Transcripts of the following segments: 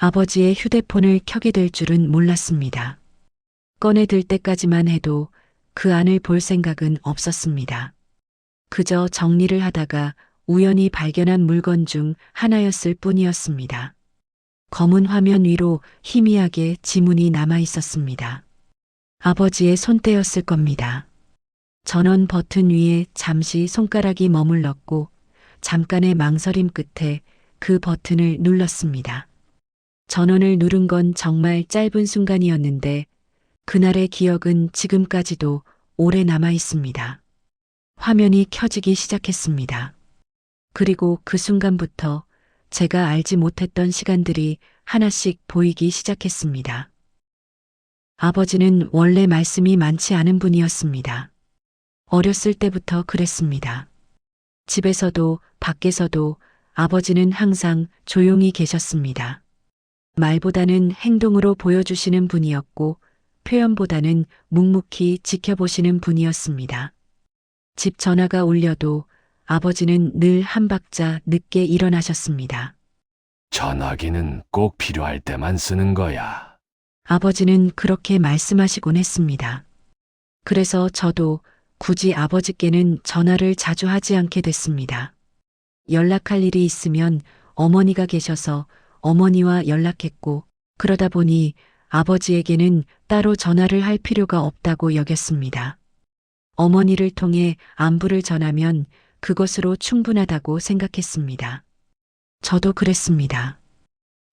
아버지의 휴대폰을 켜게 될 줄은 몰랐습니다. 꺼내들 때까지만 해도 그 안을 볼 생각은 없었습니다. 그저 정리를 하다가 우연히 발견한 물건 중 하나였을 뿐이었습니다. 검은 화면 위로 희미하게 지문이 남아 있었습니다. 아버지의 손때였을 겁니다. 전원 버튼 위에 잠시 손가락이 머물렀고 잠깐의 망설임 끝에 그 버튼을 눌렀습니다. 전원을 누른 건 정말 짧은 순간이었는데 그날의 기억은 지금까지도 오래 남아 있습니다. 화면이 켜지기 시작했습니다. 그리고 그 순간부터 제가 알지 못했던 시간들이 하나씩 보이기 시작했습니다. 아버지는 원래 말씀이 많지 않은 분이었습니다. 어렸을 때부터 그랬습니다. 집에서도 밖에서도 아버지는 항상 조용히 계셨습니다. 말보다는 행동으로 보여주시는 분이었고 표현보다는 묵묵히 지켜보시는 분이었습니다. 집 전화가 울려도 아버지는 늘 한 박자 늦게 일어나셨습니다. 전화기는 꼭 필요할 때만 쓰는 거야. 아버지는 그렇게 말씀하시곤 했습니다. 그래서 저도 굳이 아버지께는 전화를 자주 하지 않게 됐습니다. 연락할 일이 있으면 어머니가 계셔서 어머니와 연락했고 그러다 보니 아버지에게는 따로 전화를 할 필요가 없다고 여겼습니다. 어머니를 통해 안부를 전하면 그것으로 충분하다고 생각했습니다. 저도 그랬습니다.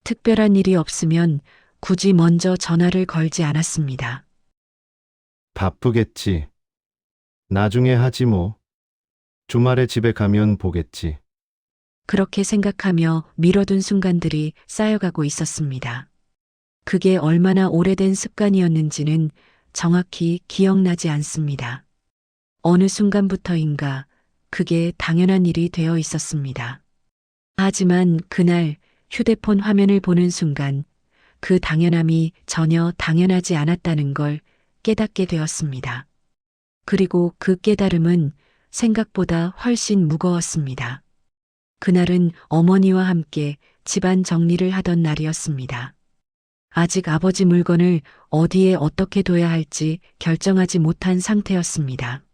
특별한 일이 없으면 굳이 먼저 전화를 걸지 않았습니다. 바쁘겠지. 나중에 하지 뭐. 주말에 집에 가면 보겠지. 그렇게 생각하며 미뤄둔 순간들이 쌓여가고 있었습니다. 그게 얼마나 오래된 습관이었는지는 정확히 기억나지 않습니다. 어느 순간부터인가 그게 당연한 일이 되어 있었습니다. 하지만 그날 휴대폰 화면을 보는 순간 그 당연함이 전혀 당연하지 않았다는 걸 깨닫게 되었습니다. 그리고 그 깨달음은 생각보다 훨씬 무거웠습니다. 그날은 어머니와 함께 집안 정리를 하던 날이었습니다. 아직 아버지 물건을 어디에 어떻게 둬야 할지 결정하지 못한 상태였습니다.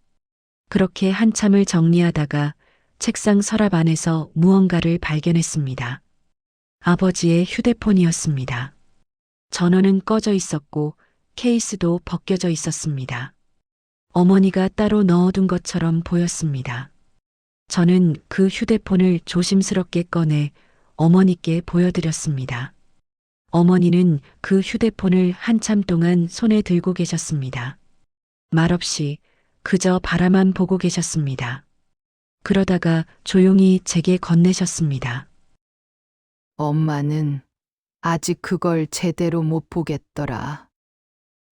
그렇게 한참을 정리하다가 책상 서랍 안에서 무언가를 발견했습니다. 아버지의 휴대폰이었습니다. 전원은 꺼져 있었고 케이스도 벗겨져 있었습니다. 어머니가 따로 넣어둔 것처럼 보였습니다. 저는 그 휴대폰을 조심스럽게 꺼내 어머니께 보여드렸습니다. 어머니는 그 휴대폰을 한참 동안 손에 들고 계셨습니다. 말없이 그저 바라만 보고 계셨습니다. 그러다가 조용히 제게 건네셨습니다. 엄마는 아직 그걸 제대로 못 보겠더라.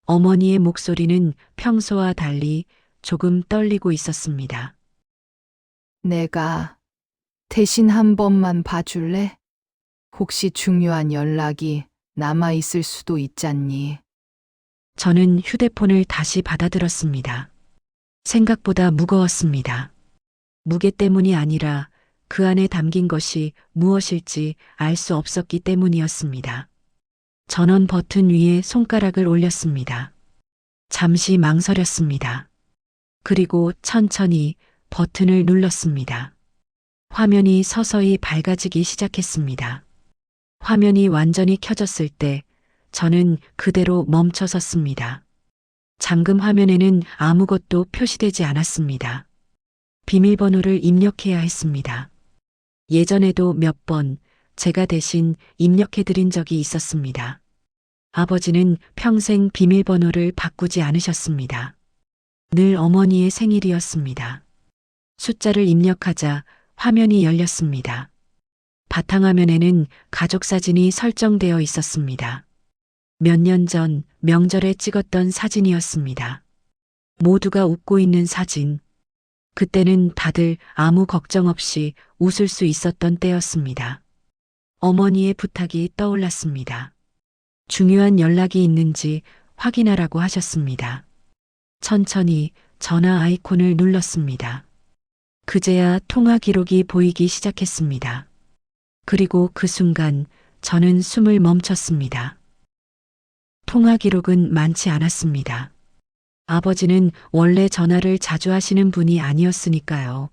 어머니의 목소리는 평소와 달리 조금 떨리고 있었습니다. 내가 대신 한 번만 봐줄래? 혹시 중요한 연락이 남아 있을 수도 있잖니. 저는 휴대폰을 다시 받아들었습니다. 생각보다 무거웠습니다. 무게 때문이 아니라 그 안에 담긴 것이 무엇일지 알 수 없었기 때문이었습니다. 전원 버튼 위에 손가락을 올렸습니다. 잠시 망설였습니다. 그리고 천천히 버튼을 눌렀습니다. 화면이 서서히 밝아지기 시작했습니다. 화면이 완전히 켜졌을 때 저는 그대로 멈춰 섰습니다. 잠금 화면에는 아무것도 표시되지 않았습니다. 비밀번호를 입력해야 했습니다. 예전에도 몇 번 제가 대신 입력해드린 적이 있었습니다. 아버지는 평생 비밀번호를 바꾸지 않으셨습니다. 늘 어머니의 생일이었습니다. 숫자를 입력하자 화면이 열렸습니다. 바탕화면에는 가족 사진이 설정되어 있었습니다. 몇 년 전 명절에 찍었던 사진이었습니다. 모두가 웃고 있는 사진. 그때는 다들 아무 걱정 없이 웃을 수 있었던 때였습니다. 어머니의 부탁이 떠올랐습니다. 중요한 연락이 있는지 확인하라고 하셨습니다. 천천히 전화 아이콘을 눌렀습니다. 그제야 통화 기록이 보이기 시작했습니다. 그리고 그 순간 저는 숨을 멈췄습니다. 통화 기록은 많지 않았습니다. 아버지는 원래 전화를 자주 하시는 분이 아니었으니까요.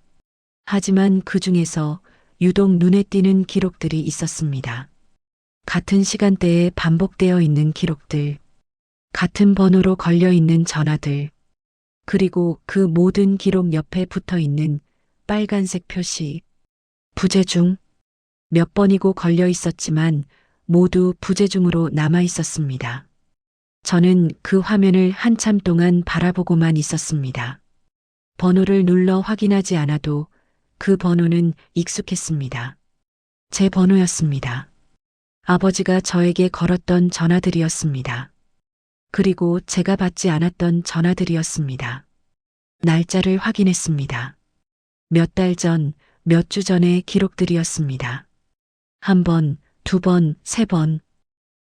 하지만 그 중에서 유독 눈에 띄는 기록들이 있었습니다. 같은 시간대에 반복되어 있는 기록들, 같은 번호로 걸려 있는 전화들, 그리고 그 모든 기록 옆에 붙어 있는 빨간색 표시, 부재중, 몇 번이고 걸려 있었지만 모두 부재중으로 남아 있었습니다. 저는 그 화면을 한참 동안 바라보고만 있었습니다. 번호를 눌러 확인하지 않아도 그 번호는 익숙했습니다. 제 번호였습니다. 아버지가 저에게 걸었던 전화들이었습니다. 그리고 제가 받지 않았던 전화들이었습니다. 날짜를 확인했습니다. 몇 달 전, 몇 주 전의 기록들이었습니다. 한 번, 두 번, 세 번.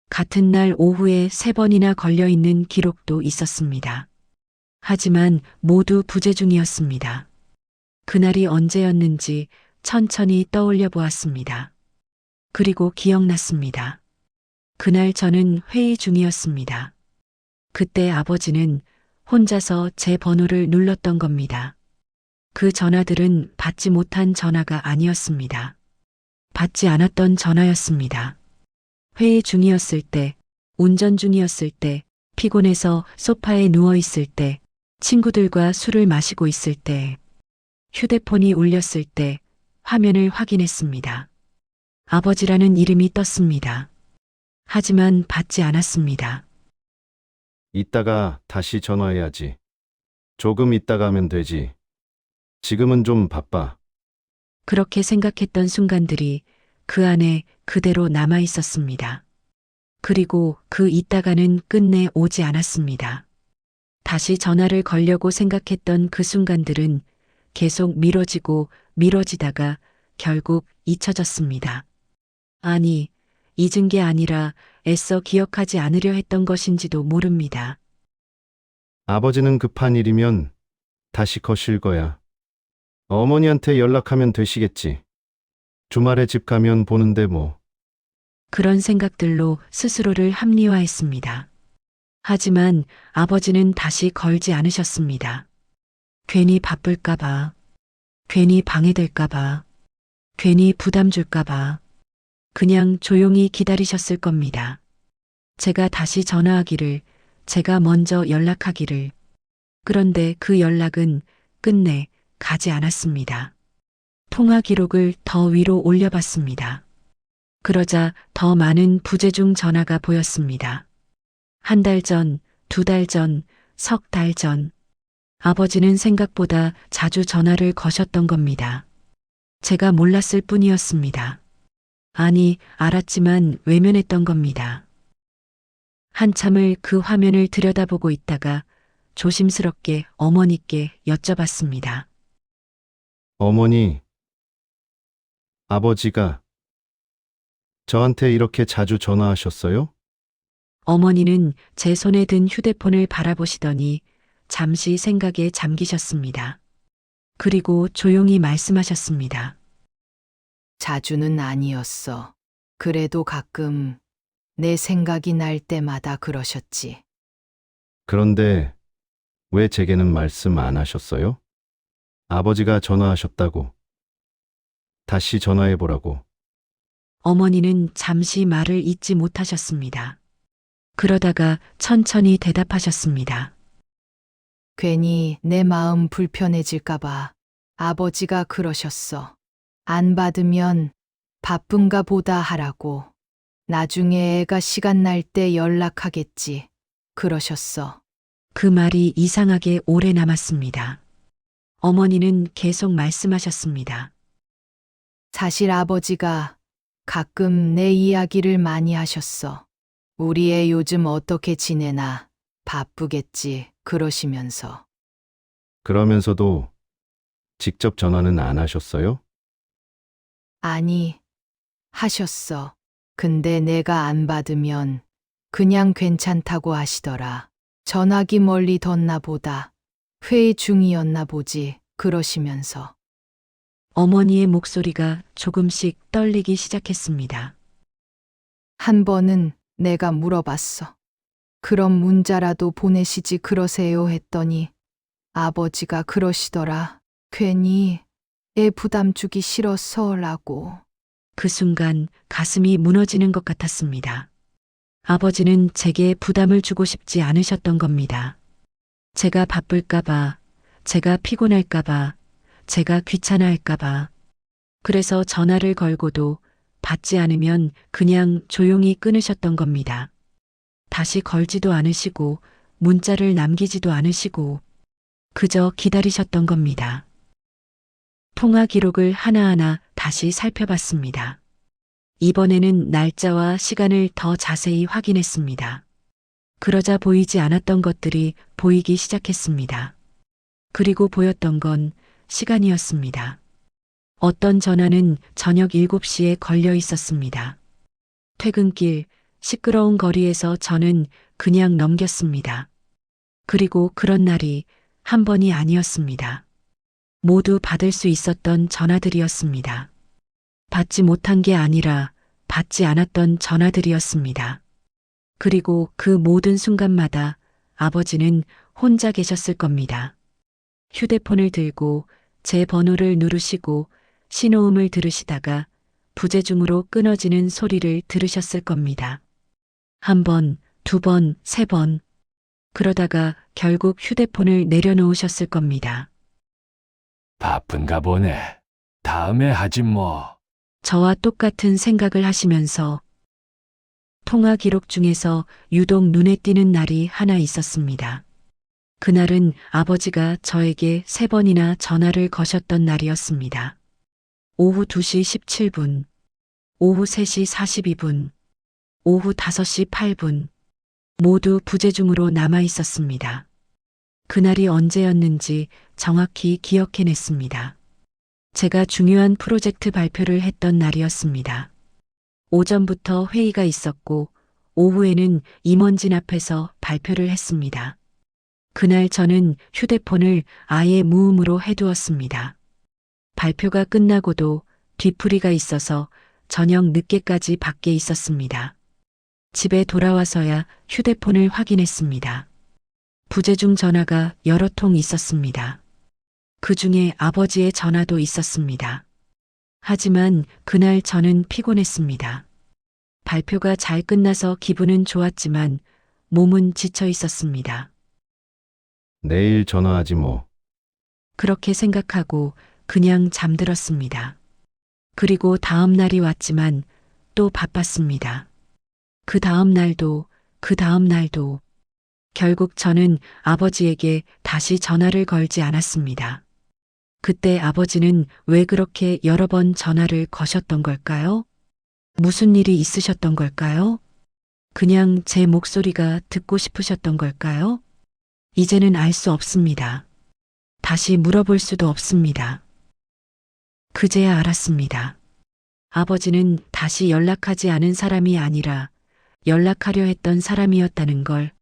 같은 날 오후에 세 번이나 걸려 있는 기록도 있었습니다. 하지만 모두 부재중이었습니다. 그날이 언제였는지 천천히 떠올려 보았습니다. 그리고 기억났습니다. 그날 저는 회의 중이었습니다. 그때 아버지는 혼자서 제 번호를 눌렀던 겁니다. 그 전화들은 받지 못한 전화가 아니었습니다. 받지 않았던 전화였습니다. 회의 중이었을 때, 운전 중이었을 때, 피곤해서 소파에 누워 있을 때, 친구들과 술을 마시고 있을 때, 휴대폰이 울렸을 때 화면을 확인했습니다. 아버지라는 이름이 떴습니다. 하지만 받지 않았습니다. 이따가 다시 전화해야지. 조금 이따가 하면 되지. 지금은 좀 바빠. 그렇게 생각했던 순간들이 그 안에 그대로 남아 있었습니다. 그리고 그 이따가는 끝내 오지 않았습니다. 다시 전화를 걸려고 생각했던 그 순간들은 계속 미뤄지고 미뤄지다가 결국 잊혀졌습니다. 아니, 잊은 게 아니라 애써 기억하지 않으려 했던 것인지도 모릅니다. 아버지는 급한 일이면 다시 거실 거야. 어머니한테 연락하면 되시겠지. 주말에 집 가면 보는데 뭐. 그런 생각들로 스스로를 합리화했습니다. 하지만 아버지는 다시 걸지 않으셨습니다. 괜히 바쁠까봐, 괜히 방해될까봐, 괜히 부담 줄까봐, 그냥 조용히 기다리셨을 겁니다. 제가 다시 전화하기를, 제가 먼저 연락하기를. 그런데 그 연락은 끝내 가지 않았습니다. 통화 기록을 더 위로 올려봤습니다. 그러자 더 많은 부재중 전화가 보였습니다. 한 달 전, 두 달 전, 석 달 전. 아버지는 생각보다 자주 전화를 거셨던 겁니다. 제가 몰랐을 뿐이었습니다. 아니, 알았지만 외면했던 겁니다. 한참을 그 화면을 들여다보고 있다가 조심스럽게 어머니께 여쭤봤습니다. 어머니, 아버지가 저한테 이렇게 자주 전화하셨어요? 어머니는 제 손에 든 휴대폰을 바라보시더니 잠시 생각에 잠기셨습니다. 그리고 조용히 말씀하셨습니다. 자주는 아니었어. 그래도 가끔 내 생각이 날 때마다 그러셨지. 그런데 왜 제게는 말씀 안 하셨어요? 아버지가 전화하셨다고. 다시 전화해보라고. 어머니는 잠시 말을 잇지 못하셨습니다. 그러다가 천천히 대답하셨습니다. 괜히 내 마음 불편해질까봐 아버지가 그러셨어. 안 받으면 바쁜가 보다 하라고. 나중에 애가 시간 날 때 연락하겠지. 그러셨어. 그 말이 이상하게 오래 남았습니다. 어머니는 계속 말씀하셨습니다. 사실 아버지가 가끔 내 이야기를 많이 하셨어. 우리 애 요즘 어떻게 지내나 바쁘겠지 그러시면서. 그러면서도 직접 전화는 안 하셨어요? 아니, 하셨어. 근데 내가 안 받으면 그냥 괜찮다고 하시더라. 전화기 멀리 뒀나 보다. 회의 중이었나 보지 그러시면서. 어머니의 목소리가 조금씩 떨리기 시작했습니다. 한 번은 내가 물어봤어. 그럼 문자라도 보내시지 그러세요 했더니 아버지가 그러시더라. 괜히 애 부담 주기 싫어서라고. 그 순간 가슴이 무너지는 것 같았습니다. 아버지는 제게 부담을 주고 싶지 않으셨던 겁니다. 제가 바쁠까봐, 제가 피곤할까봐, 제가 귀찮아할까봐. 그래서 전화를 걸고도 받지 않으면 그냥 조용히 끊으셨던 겁니다. 다시 걸지도 않으시고, 문자를 남기지도 않으시고, 그저 기다리셨던 겁니다. 통화 기록을 하나하나 다시 살펴봤습니다. 이번에는 날짜와 시간을 더 자세히 확인했습니다. 그러자 보이지 않았던 것들이 보이기 시작했습니다. 그리고 보였던 건 시간이었습니다. 어떤 전화는 저녁 7시에 걸려 있었습니다. 퇴근길, 시끄러운 거리에서 저는 그냥 넘겼습니다. 그리고 그런 날이 한 번이 아니었습니다. 모두 받을 수 있었던 전화들이었습니다. 받지 못한 게 아니라 받지 않았던 전화들이었습니다. 그리고 그 모든 순간마다 아버지는 혼자 계셨을 겁니다. 휴대폰을 들고 제 번호를 누르시고 신호음을 들으시다가 부재중으로 끊어지는 소리를 들으셨을 겁니다. 한 번, 두 번, 세 번. 그러다가 결국 휴대폰을 내려놓으셨을 겁니다. 바쁜가 보네. 다음에 하지 뭐. 저와 똑같은 생각을 하시면서 통화 기록 중에서 유독 눈에 띄는 날이 하나 있었습니다. 그날은 아버지가 저에게 3번이나 전화를 거셨던 날이었습니다. 오후 2시 17분, 오후 3시 42분, 오후 5시 8분, 모두 부재중으로 남아 있었습니다. 그날이 언제였는지 정확히 기억해냈습니다. 제가 중요한 프로젝트 발표를 했던 날이었습니다. 오전부터 회의가 있었고 오후에는 임원진 앞에서 발표를 했습니다. 그날 저는 휴대폰을 아예 무음으로 해두었습니다. 발표가 끝나고도 뒤풀이가 있어서 저녁 늦게까지 밖에 있었습니다. 집에 돌아와서야 휴대폰을 확인했습니다. 부재중 전화가 여러 통 있었습니다. 그 중에 아버지의 전화도 있었습니다. 하지만 그날 저는 피곤했습니다. 발표가 잘 끝나서 기분은 좋았지만 몸은 지쳐 있었습니다. 내일 전화하지 뭐. 그렇게 생각하고 그냥 잠들었습니다. 그리고 다음 날이 왔지만 또 바빴습니다. 그 다음 날도, 그 다음 날도. 결국 저는 아버지에게 다시 전화를 걸지 않았습니다. 그때 아버지는 왜 그렇게 여러 번 전화를 거셨던 걸까요? 무슨 일이 있으셨던 걸까요? 그냥 제 목소리가 듣고 싶으셨던 걸까요? 이제는 알 수 없습니다. 다시 물어볼 수도 없습니다. 그제야 알았습니다. 아버지는 다시 연락하지 않은 사람이 아니라 연락하려 했던 사람이었다는 걸.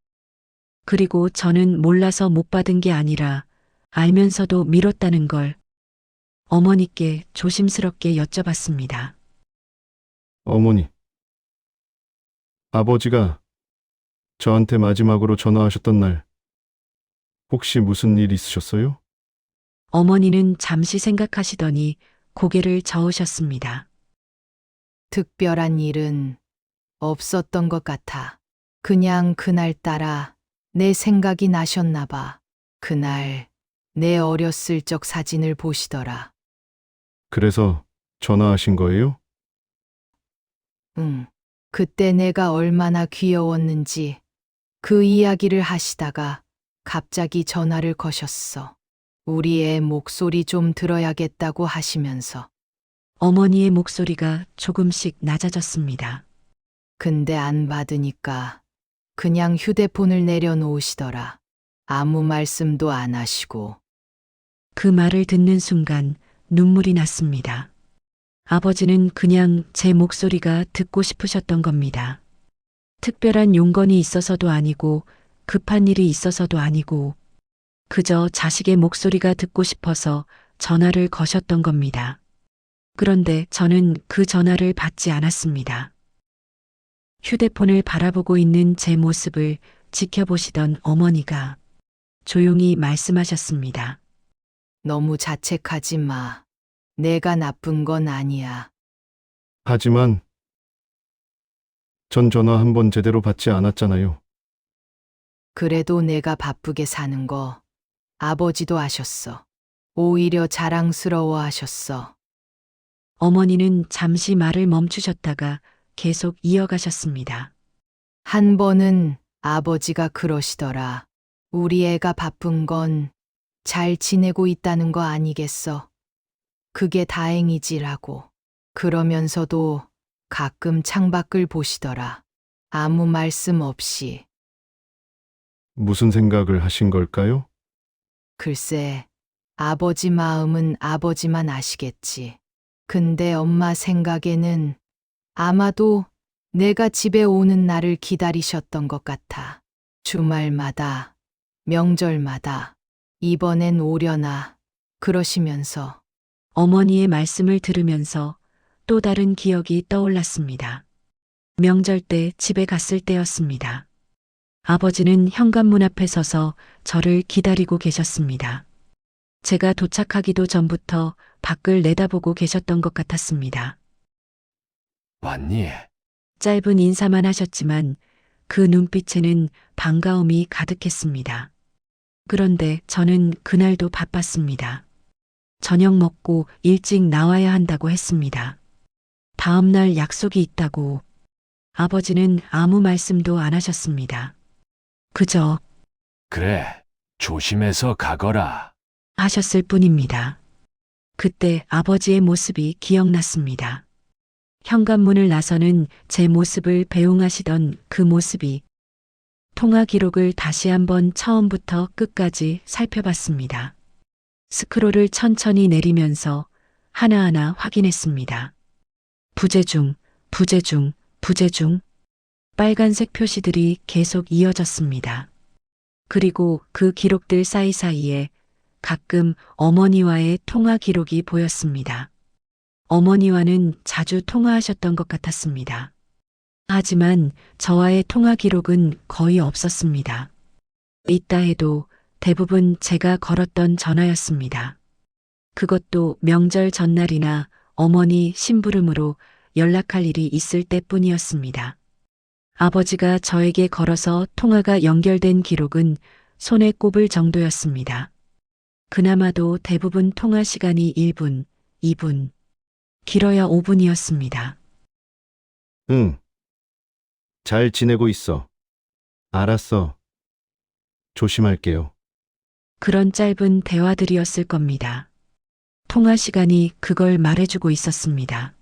그리고 저는 몰라서 못 받은 게 아니라 알면서도 미뤘다는 걸 어머니께 조심스럽게 여쭤봤습니다. 어머니. 아버지가 저한테 마지막으로 전화하셨던 날 혹시 무슨 일 있으셨어요? 어머니는 잠시 생각하시더니 고개를 저으셨습니다. 특별한 일은 없었던 것 같아. 그냥 그날따라 내 생각이 나셨나 봐. 그날 내 어렸을 적 사진을 보시더라. 그래서 전화하신 거예요? 응. 그때 내가 얼마나 귀여웠는지 그 이야기를 하시다가 갑자기 전화를 거셨어. 우리 애 목소리 좀 들어야겠다고 하시면서. 어머니의 목소리가 조금씩 낮아졌습니다. 근데 안 받으니까 그냥 휴대폰을 내려놓으시더라. 아무 말씀도 안 하시고. 그 말을 듣는 순간 눈물이 났습니다. 아버지는 그냥 제 목소리가 듣고 싶으셨던 겁니다. 특별한 용건이 있어서도 아니고 급한 일이 있어서도 아니고 그저 자식의 목소리가 듣고 싶어서 전화를 거셨던 겁니다. 그런데 저는 그 전화를 받지 않았습니다. 휴대폰을 바라보고 있는 제 모습을 지켜보시던 어머니가 조용히 말씀하셨습니다. 너무 자책하지 마. 내가 나쁜 건 아니야. 하지만 전 전화 한 번 제대로 받지 않았잖아요. 그래도 내가 바쁘게 사는 거 아버지도 아셨어. 오히려 자랑스러워 하셨어. 어머니는 잠시 말을 멈추셨다가 계속 이어가셨습니다. 한 번은 아버지가 그러시더라. 우리 애가 바쁜 건 잘 지내고 있다는 거 아니겠어? 그게 다행이지라고. 그러면서도 가끔 창밖을 보시더라. 아무 말씀 없이. 무슨 생각을 하신 걸까요? 글쎄, 아버지 마음은 아버지만 아시겠지. 근데 엄마 생각에는 아마도 내가 집에 오는 날을 기다리셨던 것 같아. 주말마다, 명절마다, 이번엔 오려나, 그러시면서. 어머니의 말씀을 들으면서 또 다른 기억이 떠올랐습니다. 명절 때 집에 갔을 때였습니다. 아버지는 현관문 앞에 서서 저를 기다리고 계셨습니다. 제가 도착하기도 전부터 밖을 내다보고 계셨던 것 같았습니다. 왔니? 짧은 인사만 하셨지만 그 눈빛에는 반가움이 가득했습니다. 그런데 저는 그날도 바빴습니다. 저녁 먹고 일찍 나와야 한다고 했습니다. 다음날 약속이 있다고. 아버지는 아무 말씀도 안 하셨습니다. 그저 그래, 조심해서 가거라. 하셨을 뿐입니다. 그때 아버지의 모습이 기억났습니다. 현관문을 나서는 제 모습을 배웅하시던 그 모습이. 통화 기록을 다시 한번 처음부터 끝까지 살펴봤습니다. 스크롤을 천천히 내리면서 하나하나 확인했습니다. 부재중, 부재중, 부재중. 빨간색 표시들이 계속 이어졌습니다. 그리고 그 기록들 사이사이에 가끔 어머니와의 통화 기록이 보였습니다. 어머니와는 자주 통화하셨던 것 같았습니다. 하지만 저와의 통화 기록은 거의 없었습니다. 있다 해도 대부분 제가 걸었던 전화였습니다. 그것도 명절 전날이나 어머니 심부름으로 연락할 일이 있을 때뿐이었습니다. 아버지가 저에게 걸어서 통화가 연결된 기록은 손에 꼽을 정도였습니다. 그나마도 대부분 통화 시간이 1분, 2분, 길어야 5분이었습니다. 응. 잘 지내고 있어. 알았어. 조심할게요. 그런 짧은 대화들이었을 겁니다. 통화 시간이 그걸 말해주고 있었습니다.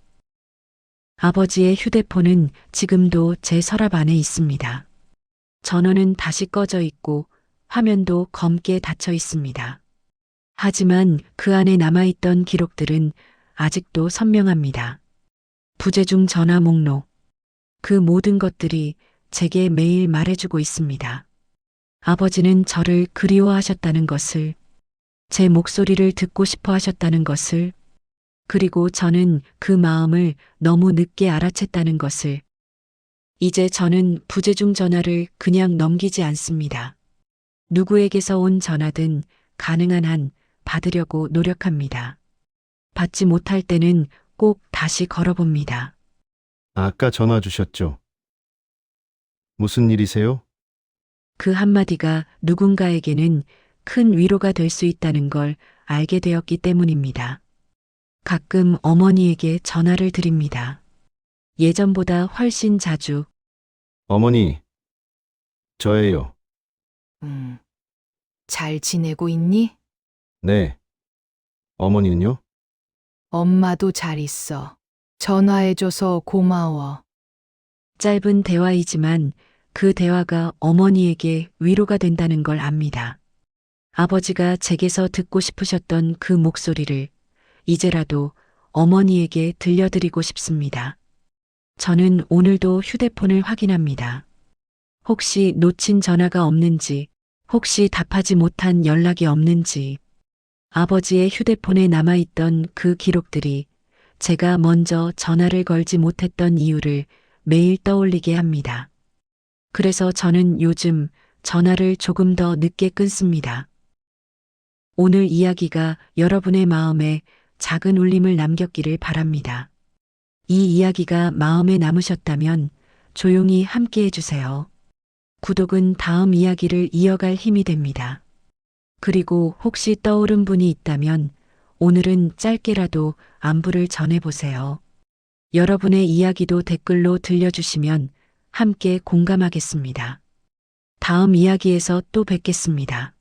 아버지의 휴대폰은 지금도 제 서랍 안에 있습니다. 전원은 다시 꺼져 있고 화면도 검게 닫혀 있습니다. 하지만 그 안에 남아있던 기록들은 아직도 선명합니다. 부재중 전화 목록. 그 모든 것들이 제게 매일 말해주고 있습니다. 아버지는 저를 그리워하셨다는 것을, 제 목소리를 듣고 싶어 하셨다는 것을, 그리고 저는 그 마음을 너무 늦게 알아챘다는 것을. 이제 저는 부재중 전화를 그냥 넘기지 않습니다. 누구에게서 온 전화든 가능한 한 받으려고 노력합니다. 받지 못할 때는 꼭 다시 걸어봅니다. 아까 전화 주셨죠? 무슨 일이세요? 그 한마디가 누군가에게는 큰 위로가 될 수 있다는 걸 알게 되었기 때문입니다. 가끔 어머니에게 전화를 드립니다. 예전보다 훨씬 자주. 어머니, 저예요. 잘 지내고 있니? 네. 어머니는요? 엄마도 잘 있어. 전화해줘서 고마워. 짧은 대화이지만 그 대화가 어머니에게 위로가 된다는 걸 압니다. 아버지가 제게서 듣고 싶으셨던 그 목소리를 이제라도 어머니에게 들려드리고 싶습니다. 저는 오늘도 휴대폰을 확인합니다. 혹시 놓친 전화가 없는지, 혹시 답하지 못한 연락이 없는지. 아버지의 휴대폰에 남아있던 그 기록들이 제가 먼저 전화를 걸지 못했던 이유를 매일 떠올리게 합니다. 그래서 저는 요즘 전화를 조금 더 늦게 끊습니다. 오늘 이야기가 여러분의 마음에 작은 울림을 남겼기를 바랍니다. 이 이야기가 마음에 남으셨다면 조용히 함께 해주세요. 구독은 다음 이야기를 이어갈 힘이 됩니다. 그리고 혹시 떠오른 분이 있다면 오늘은 짧게라도 안부를 전해보세요. 여러분의 이야기도 댓글로 들려주시면 함께 공감하겠습니다. 다음 이야기에서 또 뵙겠습니다.